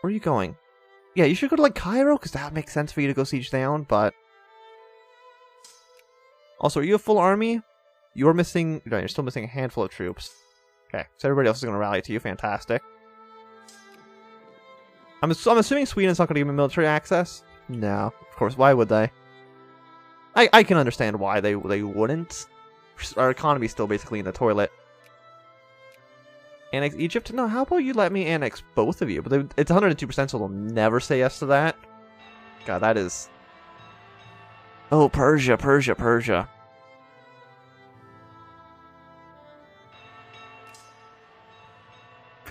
Where are you going? Yeah, you should go to, like, Cairo, because that makes sense for you to go siege down, but... Also, are you a full army? You're missing... No, you're still missing a handful of troops. Okay, so everybody else is going to rally to you. Fantastic. I'm assuming Sweden's not going to give me military access? No, of course. Why would they? I can understand why they wouldn't. Our economy's still basically in the toilet. Annex Egypt? No, how about you let me annex both of you? But it's 102%, so they'll never say yes to that. God, that is... Oh, Persia, Persia, Persia.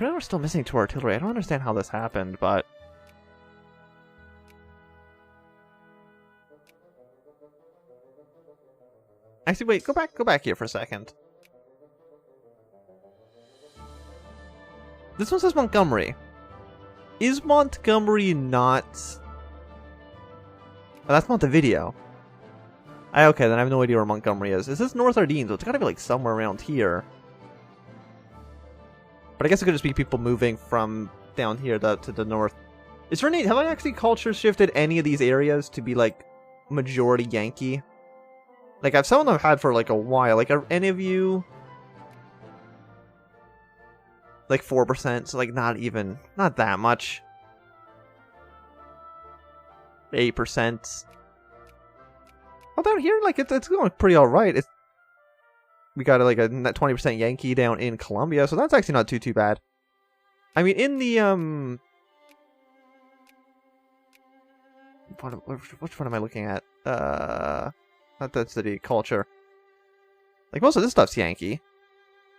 We're still missing 2 artillery. I don't understand how this happened, but... Actually, wait, go back here for a second. This one says Montgomery. Is Montgomery not... Oh, that's Montevideo. Okay, then I have no idea where Montgomery is. Is this North Ardennes? So it's gotta be like somewhere around here. But I guess it could just be people moving from down here to the north. Is there any... Have I actually culture shifted any of these areas to be like majority Yankee? Like, some of them I've had for like a while. Like, are any of you... Like 4%, so like not that much. 8%. Oh, down here, like it's going pretty alright. We got like a 20% Yankee down in Colombia, so that's actually not too bad. I mean, in the which one am I looking at? That's the culture. Like most of this stuff's Yankee.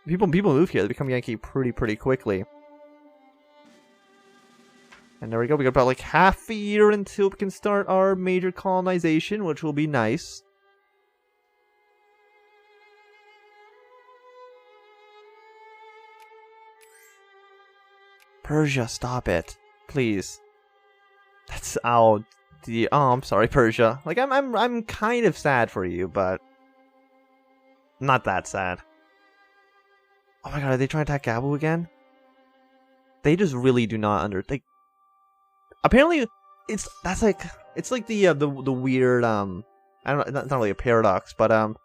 People move here, they become Yankee pretty quickly. And there we go, we got about like half a year until we can start our major colonization, which will be nice. Persia, stop it. Please. That's oh I'm sorry, Persia. Like I'm kind of sad for you, but not that sad. Oh my god, are they trying to attack Gabu again? They just really do not apparently it's like the weird I don't know, it's not really a paradox, but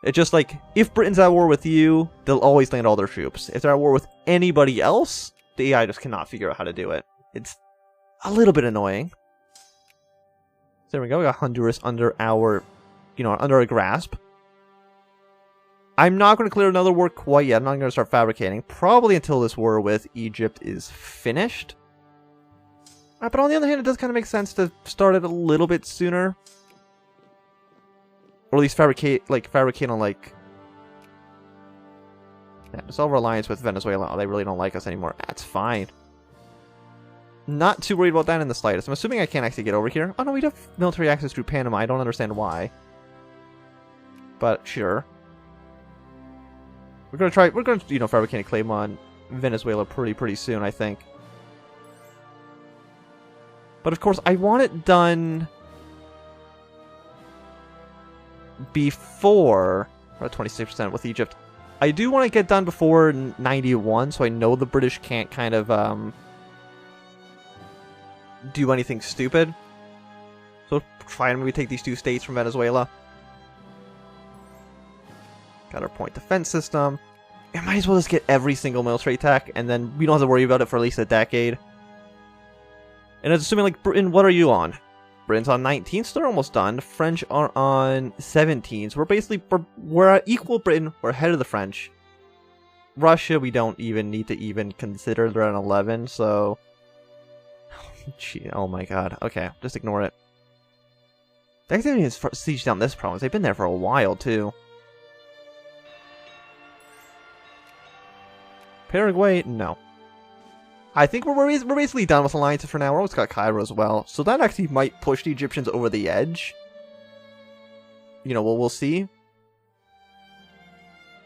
it's just like if Britain's at war with you, they'll always land all their troops. If they're at war with anybody else, the AI just cannot figure out how to do it. It's a little bit annoying. So there we go, we got Honduras under our under our grasp. I'm not going to clear another war quite yet. I'm not going to start fabricating. Probably until this war with Egypt is finished. But on the other hand, it does kind of make sense to start it a little bit sooner. Or at least fabricate on like... Yeah, dissolve our alliance with Venezuela. Oh, they really don't like us anymore. That's fine. Not too worried about that in the slightest. I'm assuming I can't actually get over here. Oh no, we have military access through Panama. I don't understand why. But sure. We're gonna fabricate a claim on Venezuela pretty soon, I think. But of course, I want it done before 26% with Egypt. I do want to get done before 91, so I know the British can't kind of do anything stupid. So try and maybe take these 2 states from Venezuela. Got our point defense system. I might as well just get every single military tech, and then we don't have to worry about it for at least a decade. And it's assuming, like, Britain, what are you on? Britain's on 19, so they're almost done. The French are on 17, so we're at equal Britain. We're ahead of the French. Russia, we don't even need to even consider. They're at 11, so... Gee, oh my god. Okay, just ignore it. They actually need to siege down this province. They've been there for a while, too. Paraguay, no. I think we're basically done with alliances for now. We're almost got Cairo as well. So that actually might push the Egyptians over the edge. We'll see.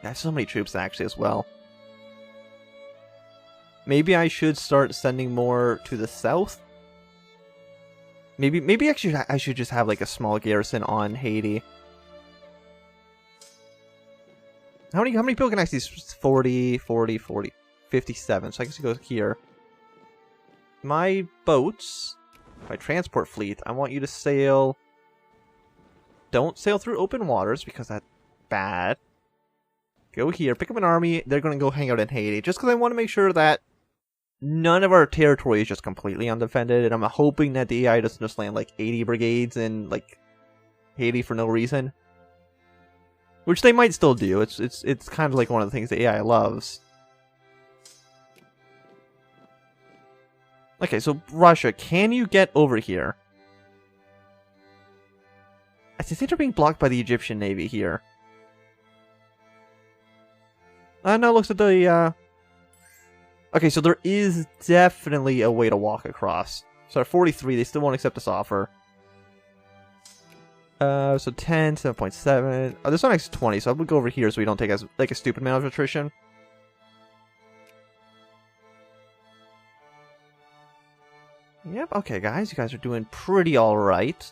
I have so many troops actually as well. Maybe I should start sending more to the south. Maybe actually I should just have like a small garrison on Haiti. How many people can actually 40, 57. So I guess it goes here. my boats, my transport fleet, I want you to sail... Don't sail through open waters, because that's bad. Go here, pick up an army, they're going to go hang out in Haiti, just because I want to make sure that none of our territory is just completely undefended, and I'm hoping that the AI doesn't just land like 80 brigades in like Haiti for no reason. Which they might still do, it's kind of like one of the things the AI loves. Okay, so Russia, can you get over here? I think they're being blocked by the Egyptian Navy here. No, it looks at the, Okay, so there is definitely a way to walk across. So at 43, they still won't accept this offer. So 10, 7.7. Oh, this one makes 20, so I would go over here so we don't take as like a stupid amount of attrition. Yep, okay guys, you guys are doing pretty alright.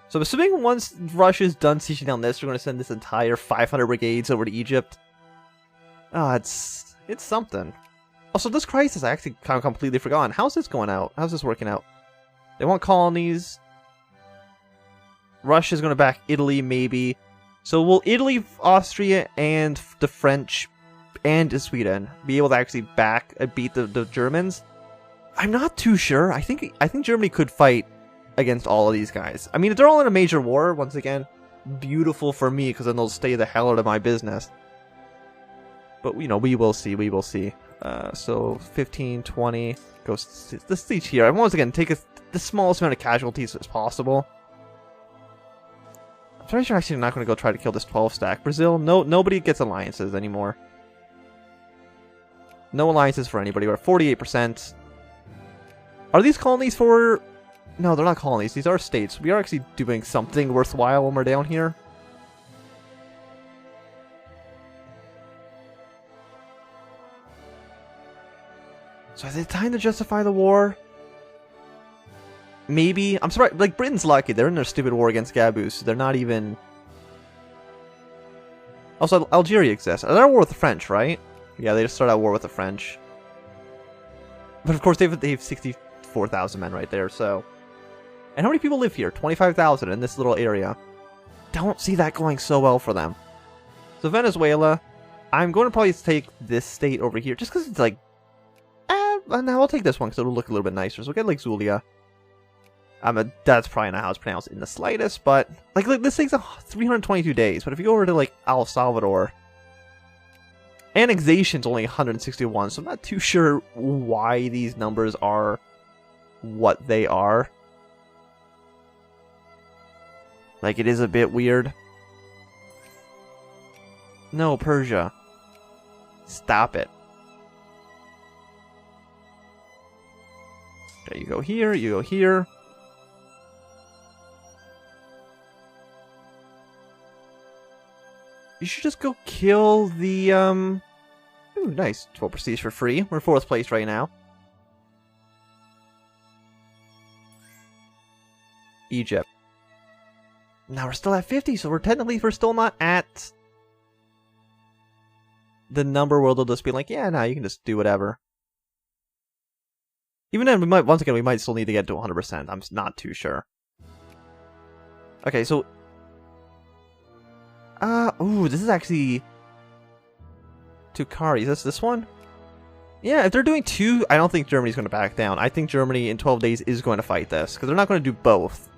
So I'm assuming once Russia's done sieging down this, we're going to send this entire 500 brigades over to Egypt. Oh, it's something. Also, this crisis I actually kind of completely forgotten. How's this going out? How's this working out? They want colonies. Russia's going to back Italy, maybe. So will Italy, Austria, and the French, and Sweden be able to actually beat the Germans? I'm not too sure. I think Germany could fight against all of these guys. I mean, if they're all in a major war, once again, beautiful for me, because then they'll stay the hell out of my business. But, you know, we will see, we will see. So, 15, 20, go the siege here. And once again, take the smallest amount of casualties as possible. I'm pretty sure actually I'm not going to go try to kill this 12 stack. Brazil, nobody gets alliances anymore. No alliances for anybody. We're at 48%. Are these colonies for... No, they're not colonies. These are states. We are actually doing something worthwhile when we're down here. So is it time to justify the war? Maybe. I'm surprised. Like, Britain's lucky. They're in their stupid war against Gabus. So they're not even... Also, Algeria exists. They're at war with the French, right? Yeah, they just started at war with the French. But of course, they have 64,000 men right there, so... And how many people live here? 25,000 in this little area. Don't see that going so well for them. So Venezuela, I'm going to probably take this state over here, just because it's like... now I'll take this one, because it'll look a little bit nicer. So we'll get like Zulia. That's probably not how it's pronounced in the slightest, but... Like this takes 322 days, but if you go over to like El Salvador... Annexation's only 161, so I'm not too sure why these numbers are what they are. Like, it is a bit weird. No, Persia. Stop it. Okay, you go here, you go here. You should just go kill the, Ooh, nice. 12 prestige for free. We're 4th place right now. Egypt. Now we're still at 50, so we're still not at the number where they'll just be like, yeah, no, you can just do whatever. Even then, once again, we might still need to get to 100%. I'm not too sure. Okay, so... ooh, this is actually... Tukari, is this one? Yeah, if they're doing 2, I don't think Germany's going to back down. I think Germany in 12 days is going to fight this, because they're not going to do both.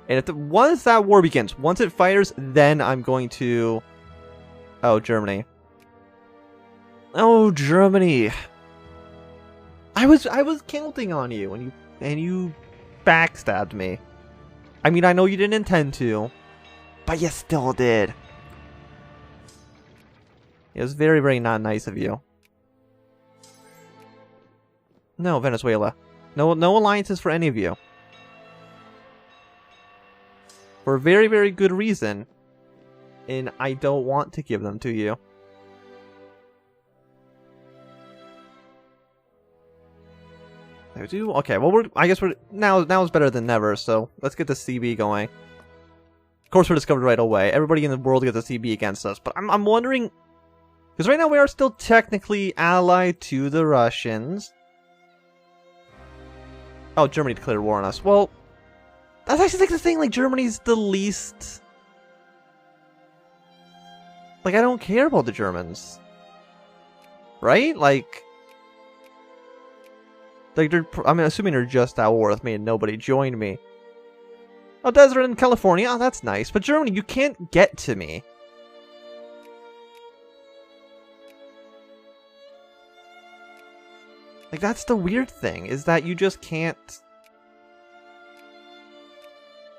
And once that war begins, once it fires, then I'm going to... Oh, Germany. Oh, Germany. I was counting on you, and you backstabbed me. I mean, I know you didn't intend to, but you still did. It was very, very not nice of you. No, Venezuela. No alliances for any of you. For a very, very good reason. And I don't want to give them to you. I do? Okay, well, I guess now is better than never, so let's get the CB going. Of course, we're discovered right away. Everybody in the world gets a CB against us, but I'm wondering... Because right now we are still technically allied to the Russians. Oh, Germany declared war on us. Well, that's actually like the thing. Like, Germany's the least. Like, I don't care about the Germans, right? Like I'm assuming they're just at war with me and nobody joined me. Oh, desert in California. Oh, that's nice. But Germany, you can't get to me. Like, that's the weird thing, is that you just can't.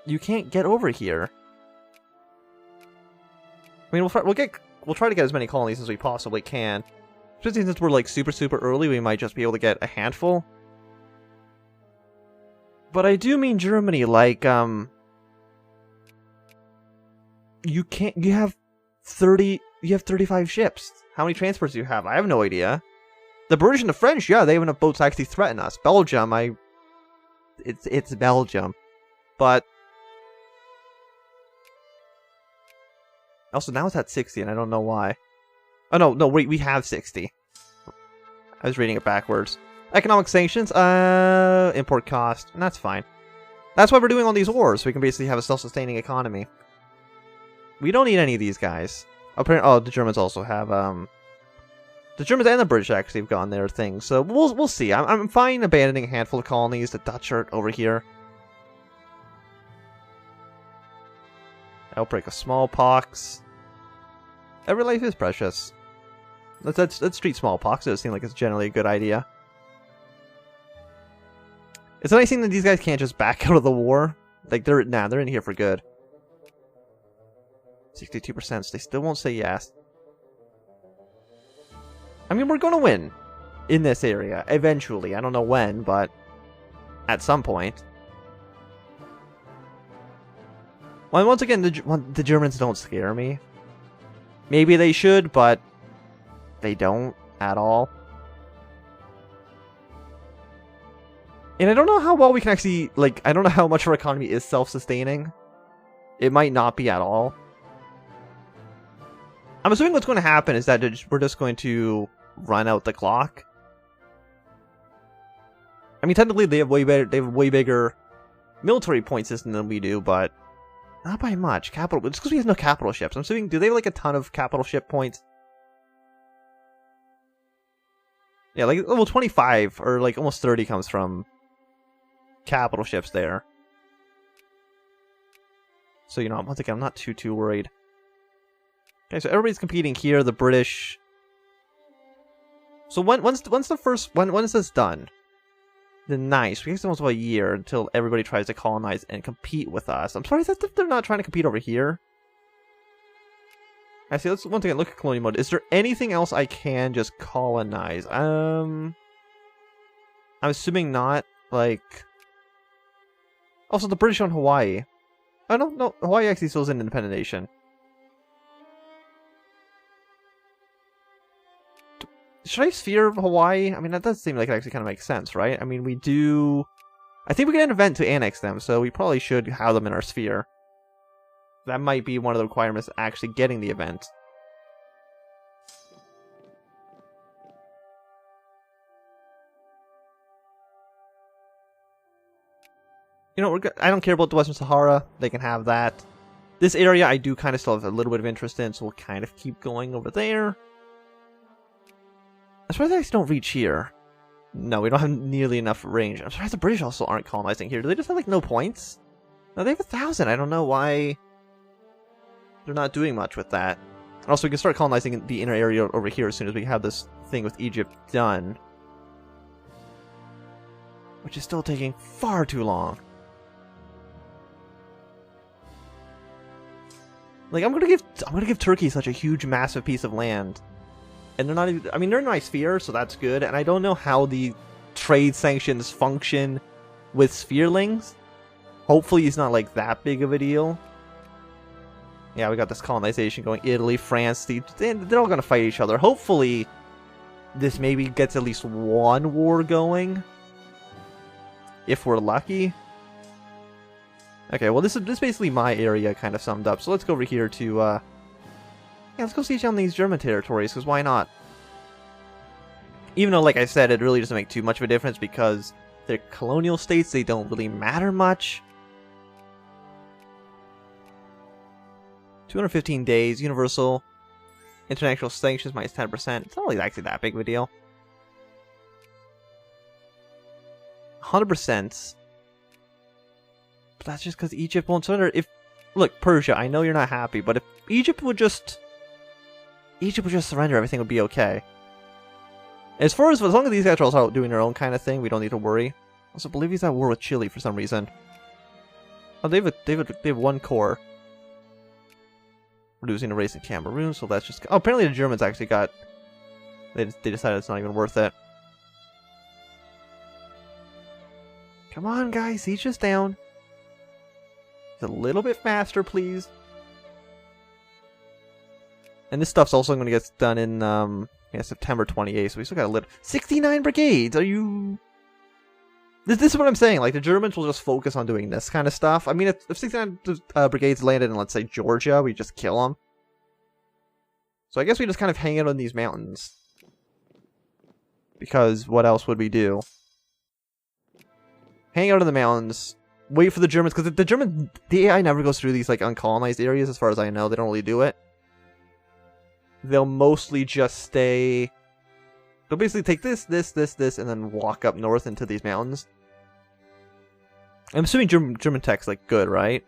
You can't get over here. I mean, we'll try to get as many colonies as we possibly can. Especially since we're like super early, we might just be able to get a handful. But I do mean Germany, like you have 35 ships. How many transports do you have? I have no idea. The British and the French, yeah, they have enough boats to actually threaten us. Belgium, it's Belgium. But also now it's at 60 and I don't know why. Oh no, we have 60. I was reading it backwards. Economic sanctions, import cost, and that's fine. That's why we're doing all these wars, so we can basically have a self-sustaining economy. We don't need any of these guys. Apparently, oh, the Germans also have, the Germans and the British actually have gone their thing, so we'll see. I'm fine abandoning a handful of colonies. The Dutch are over here. Outbreak of smallpox. Every life is precious. Let's treat smallpox. It does seem like it's generally a good idea. It's a nice thing that these guys can't just back out of the war. Like, they're in here for good. 62%, so they still won't say yes. I mean, we're gonna win in this area, eventually. I don't know when, but at some point. Well, once again, the Germans don't scare me. Maybe they should, but they don't at all. And I don't know how well we can actually, like, I don't know how much our economy is self-sustaining. It might not be at all. I'm assuming what's going to happen is that we're just going to run out the clock. I mean, technically they have way bigger military point system than we do, but not by much. Capital, it's because we have no capital ships. I'm assuming, do they have like a ton of capital ship points? Yeah, like level 25 or like almost 30 comes from capital ships there. So, you know, once again, I'm not too worried. Okay, so everybody's competing here. The British. So when's this done? Then nice. We have almost about a year until everybody tries to colonize and compete with us. I'm sorry that they're not trying to compete over here. Actually, let's once again look at colonial mode. Is there anything else I can just colonize? I'm assuming not. Like, also the British on Hawaii. Oh no, Hawaii actually still is an independent nation. Should I sphere Hawaii? I mean, that does seem like it actually kind of makes sense, right? I mean, we do. I think we get an event to annex them, so we probably should have them in our sphere. That might be one of the requirements actually getting the event. You know, I don't care about the Western Sahara. They can have that. This area I do kind of still have a little bit of interest in, so we'll kind of keep going over there. I'm surprised they actually don't reach here. No, we don't have nearly enough range. I'm surprised the British also aren't colonizing here. Do they just have, like, no points? No, they have 1,000. I don't know why they're not doing much with that. Also, we can start colonizing the inner area over here as soon as we have this thing with Egypt done. Which is still taking far too long. Like, I'm gonna give Turkey such a huge, massive piece of land. And they're not even, I mean, they're in my sphere, so that's good. And I don't know how the trade sanctions function with spherelings. Hopefully it's not, like, that big of a deal. Yeah, we got this colonization going. Italy, France, they're all going to fight each other. Hopefully this maybe gets at least one war going. If we're lucky. Okay, well, this is basically my area kind of summed up. So let's go over here to, yeah, let's go siege on these German territories, because why not? Even though, like I said, it really doesn't make too much of a difference, because They're colonial states, they don't really matter much. 215 days, universal, international sanctions minus 10%. It's not really actually that big of a deal. 100%. But that's just because Egypt won't surrender. Look, Persia, I know you're not happy, but if Egypt would just surrender, everything would be okay. As long as these guys are also doing their own kind of thing, we don't need to worry. Also, Bolivia's at war with Chile for some reason. Oh, they have one core. We're losing a race in Cameroon, so that's just... Oh, apparently the Germans actually got... They decided it's not even worth it. Come on, guys, siege us down. Just a little bit faster, please. And this stuff's also going to get done in September 28th, so we still got a little... 69 brigades! Are you... This is what I'm saying, like, the Germans will just focus on doing this kind of stuff. I mean, if 69 brigades landed in, let's say, Georgia, we just kill them. So I guess we just kind of hang out in these mountains. Because what else would we do? Hang out in the mountains, wait for the Germans, because the AI never goes through these, like, uncolonized areas, as far as I know. They don't really do it. They'll mostly just stay... They'll basically take this, and then walk up north into these mountains. I'm assuming German tech's, like, good, right?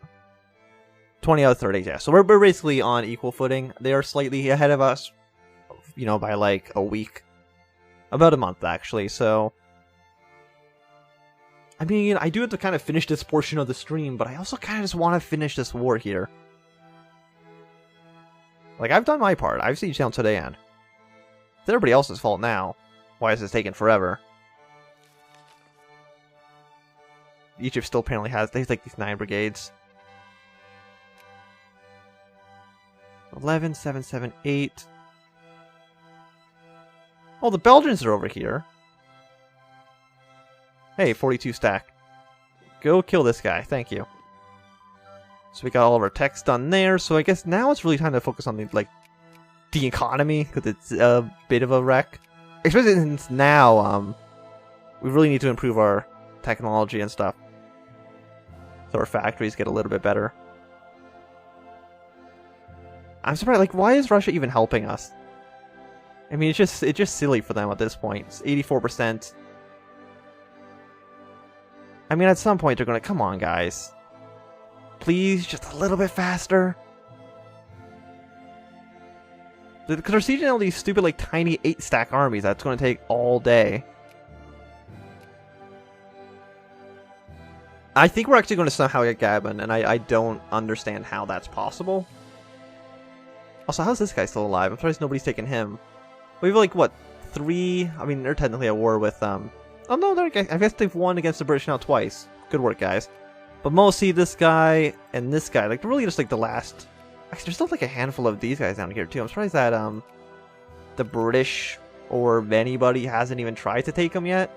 20 out of 30, yeah. So we're basically on equal footing. They are slightly ahead of us, you know, by, like, a week. About a month, actually, so... I mean, I do have to kind of finish this portion of the stream, but I also kind of just want to finish this war here. Like, I've done my part. I've sieged down Sudan. It's everybody else's fault now. Why is this taking forever? Egypt still apparently has... There's like these 9 brigades. 11, 7, 7, 8. Oh, the Belgians are over here. Hey, 42 stack. Go kill this guy. Thank you. So we got all of our techs done there. So I guess now it's really time to focus on the economy, because it's a bit of a wreck. Especially since now, we really need to improve our technology and stuff. So our factories get a little bit better. I'm surprised, like, why is Russia even helping us? I mean, it's just silly for them at this point. It's 84%. I mean, at some point they're gonna... Come on, guys. Please, just a little bit faster. Because they're sieging all these stupid, like, tiny 8-stack armies. That's going to take all day. I think we're actually going to somehow get Gabon, and I don't understand how that's possible. Also, how's this guy still alive? I'm surprised nobody's taken him. We have, like, what, 3... I mean, they're technically at war with, Oh, no, I guess they've won against the British now twice. Good work, guys. But mostly this guy and this guy, like, they're really just, like, the last... Actually, there's still, like, a handful of these guys down here, too. I'm surprised that, the British or anybody hasn't even tried to take them yet.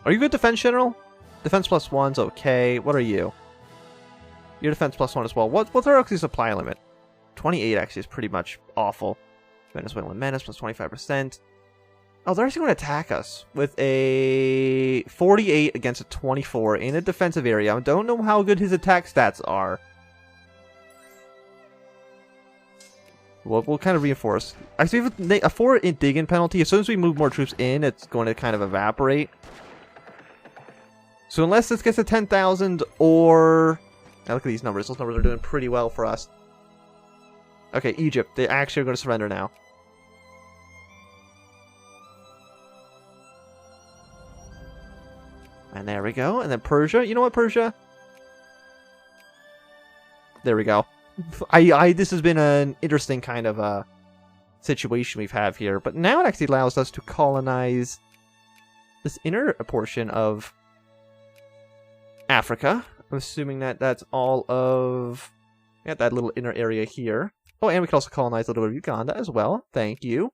Are you good defense general? Defense +1's okay. What are you? Your defense +1 as well. What's our actually supply limit? 28 actually is pretty much awful. Venezuelan menace +25%. Oh, they're actually going to attack us with a 48 against a 24 in a defensive area. I don't know how good his attack stats are. We'll kind of reinforce. Actually, we have a 4 dig-in penalty. As soon as we move more troops in, it's going to kind of evaporate. So unless this gets to 10,000 or... Now look at these numbers. Those numbers are doing pretty well for us. Okay, Egypt. They actually are going to surrender now. And there we go. And then Persia. You know what, Persia? There we go. This has been an interesting kind of situation we've have here. But now it actually allows us to colonize this inner portion of Africa. I'm assuming that that's all of... Yeah, that little inner area here. Oh, and we can also colonize a little bit of Uganda as well. Thank you.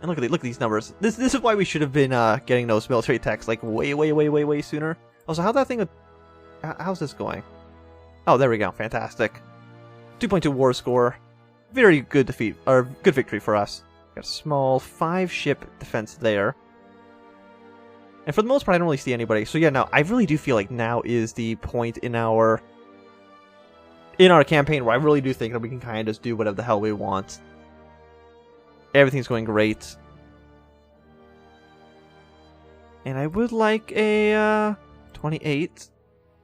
And look at these numbers. This is why we should have been getting those military techs like way sooner. Also, how's that thing? How's this going? Oh, there we go. Fantastic. 2.2 war score. very good defeat, or good victory for us. Got a small 5-ship defense there. And for the most part, I don't really see anybody. So yeah, no, I really do feel like now is the point in our campaign where I really do think that we can kind of just do whatever the hell we want. Everything's going great. And I would like a 28.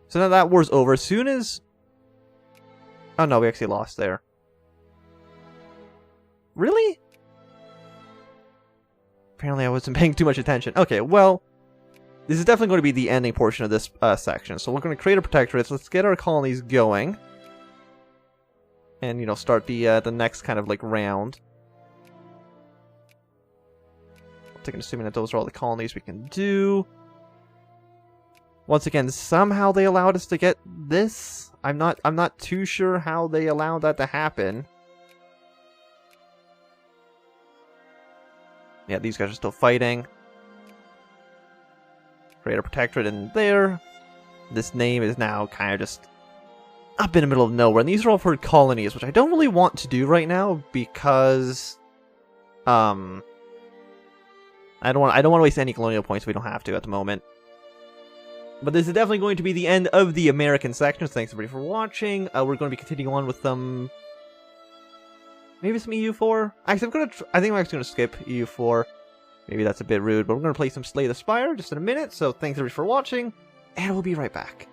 So now that war's over. As soon as... Oh no, we actually lost there. Really? Apparently I wasn't paying too much attention. Okay, well, this is definitely going to be the ending portion of this section. So we're going to create a protectorate. So let's get our colonies going. And, you know, start the next kind of, like, round. Assuming that those are all the colonies we can do. Once again, somehow they allowed us to get this. I'm not too sure how they allowed that to happen. Yeah, these guys are still fighting. Create a protectorate in there. This name is now kind of just up in the middle of nowhere. And these are all for colonies, which I don't really want to do right now because I don't want to waste any colonial points if we don't have to at the moment. But this is definitely going to be the end of the American section. Thanks everybody for watching. We're going to be continuing on with some... Maybe some EU4? Actually, I think I'm actually going to skip EU4. Maybe that's a bit rude, but we're going to play some Slay the Spire just in a minute. So thanks everybody for watching, and we'll be right back.